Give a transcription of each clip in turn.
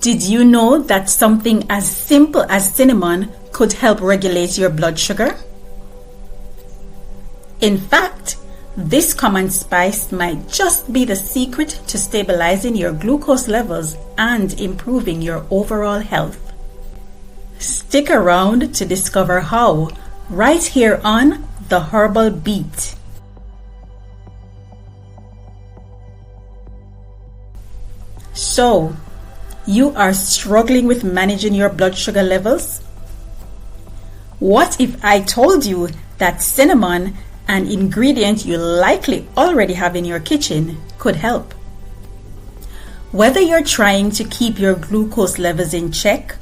Did you know that something as simple as cinnamon could help regulate your blood sugar? In fact, this common spice might just be the secret to stabilizing your glucose levels and improving your overall health. Stick around to discover how, right here on the Herbal Beat. So, you are struggling with managing your blood sugar levels? What if I told you that cinnamon, an ingredient you likely already have in your kitchen, could help? Whether you're trying to keep your glucose levels in check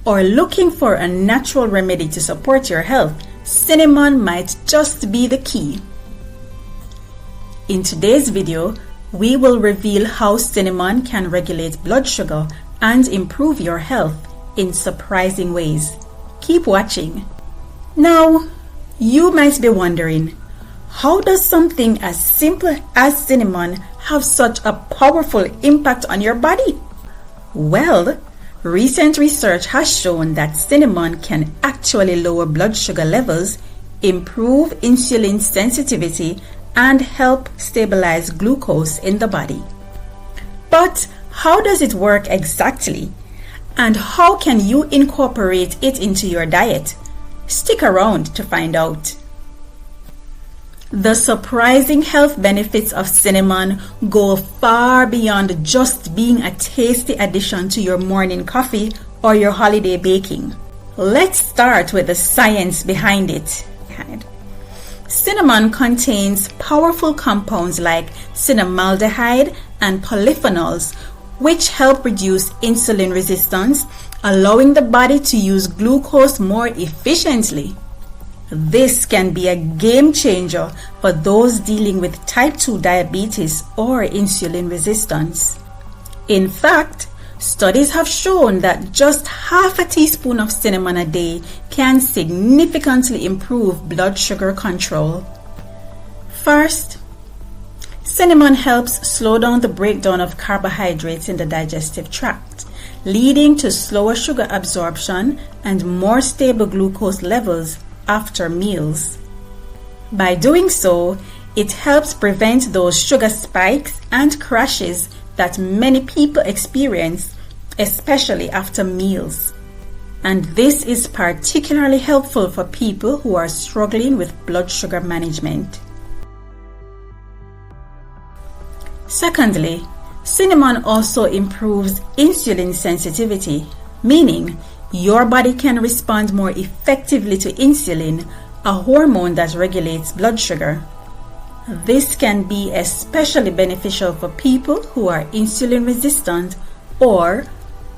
or looking for a natural remedy to support your health, cinnamon might just be the key. In today's video, we will reveal how cinnamon can regulate blood sugar and improve your health in surprising ways. Keep watching. Now, you might be wondering, how does something as simple as cinnamon have such a powerful impact on your body? Well, recent research has shown that cinnamon can actually lower blood sugar levels, improve insulin sensitivity, and help stabilize glucose in the body. But how does it work exactly? And how can you incorporate it into your diet? Stick around to find out. The surprising health benefits of cinnamon go far beyond just being a tasty addition to your morning coffee or your holiday baking. Let's start with the science behind it. Cinnamon contains powerful compounds like cinnamaldehyde and polyphenols, which help reduce insulin resistance, allowing the body to use glucose more efficiently. This can be a game changer for those dealing with type 2 diabetes or insulin resistance. In fact, studies have shown that just half a teaspoon of cinnamon a day can significantly improve blood sugar control. First, cinnamon helps slow down the breakdown of carbohydrates in the digestive tract, leading to slower sugar absorption and more stable glucose levels after meals. By doing so, it helps prevent those sugar spikes and crashes that many people experience, especially after meals. And this is particularly helpful for people who are struggling with blood sugar management. Secondly, cinnamon also improves insulin sensitivity, meaning your body can respond more effectively to insulin, a hormone that regulates blood sugar. This can be especially beneficial for people who are insulin resistant or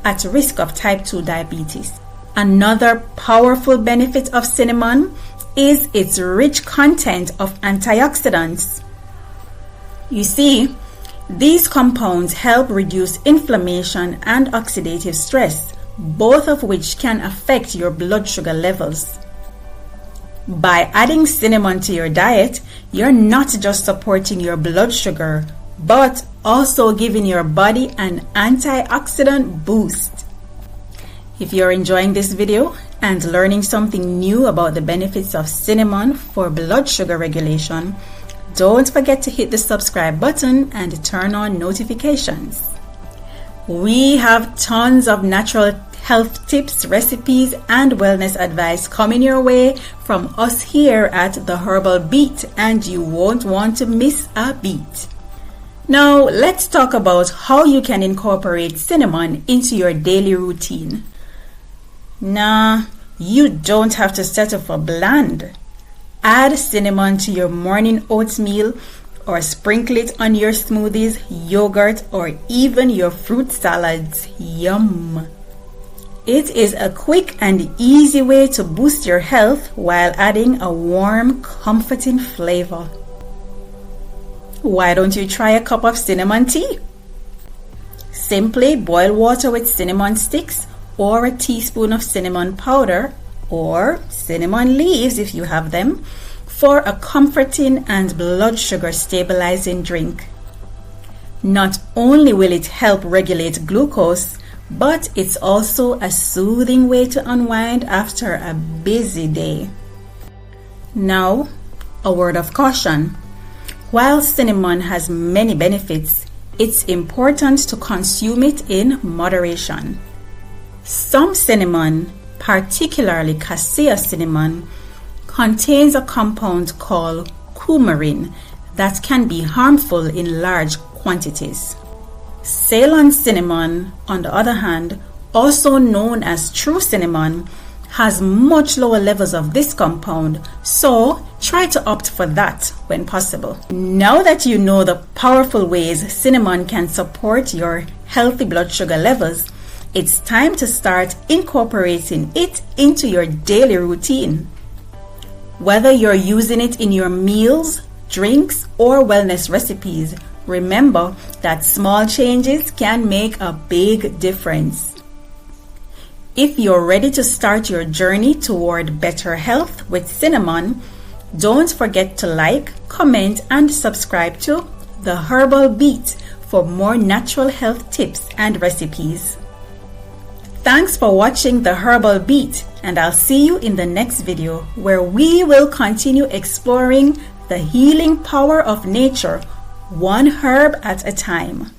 at risk of type 2 diabetes. Another powerful benefit of cinnamon is its rich content of antioxidants. You see, these compounds help reduce inflammation and oxidative stress, both of which can affect your blood sugar levels. By adding cinnamon to your diet, you're not just supporting your blood sugar, but also giving your body an antioxidant boost. If you're enjoying this video and learning something new about the benefits of cinnamon for blood sugar regulation, don't forget to hit the subscribe button and turn on notifications. We have tons of natural health tips, recipes, and wellness advice coming your way from us here at the Herbal Beat, and you won't want to miss a beat. Now, let's talk about how you can incorporate cinnamon into your daily routine. Nah, you don't have to settle for bland. Add cinnamon to your morning oatmeal or sprinkle it on your smoothies, yogurt, or even your fruit salads. Yum! It is a quick and easy way to boost your health while adding a warm, comforting flavor. Why don't you try a cup of cinnamon tea? Simply boil water with cinnamon sticks or a teaspoon of cinnamon powder or cinnamon leaves if you have them for a comforting and blood sugar stabilizing drink. Not only will it help regulate glucose, but it's also a soothing way to unwind after a busy day. Now, a word of caution. While cinnamon has many benefits, it's important to consume it in moderation. Some cinnamon, particularly cassia cinnamon, contains a compound called coumarin that can be harmful in large quantities. Ceylon cinnamon, on the other hand, also known as true cinnamon, has much lower levels of this compound, so try to opt for that when possible. Now that you know the powerful ways cinnamon can support your healthy blood sugar levels, it's time to start incorporating it into your daily routine. Whether you're using it in your meals, drinks, or wellness recipes, remember that small changes can make a big difference. If you're ready to start your journey toward better health with cinnamon, don't forget to like, comment, and subscribe to the Herbal Beat for more natural health tips and recipes. Thanks for watching the Herbal Beat, and I'll see you in the next video where we will continue exploring the healing power of nature, one herb at a time.